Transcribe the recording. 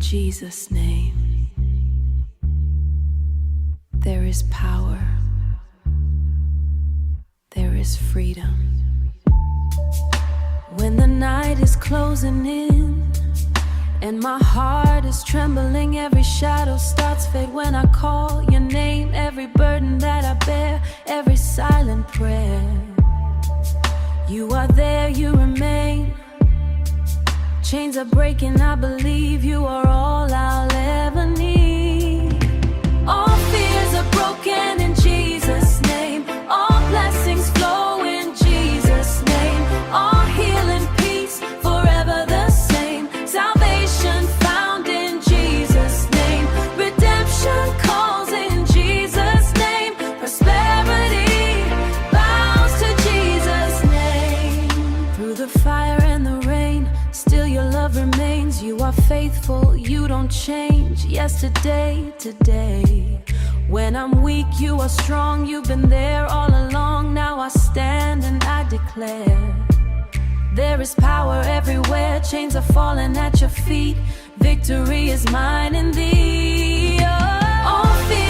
In Jesus' name, there is power, there is freedom. When the night is closing in and my heart is trembling, every shadow starts fade when I call your name. Every burden that I bear, every silent prayer, you are there, you remain. Chains are breaking, I believe you are all I'll ever need. All fears are broken in Jesus' name. All blessings flow in Jesus' name. All healing, peace, forever the same. Salvation found in Jesus' name. Redemption calls in Jesus' name. Prosperity bows to Jesus' name. Through the fire and the rain, still your love remains. You are faithful, you don't change. Yesterday, today. When I'm weak, you are strong. You've been there all along. Now I stand and I declare, there is power everywhere. Chains are falling at your feet. Victory is mine in thee. Oh, all fear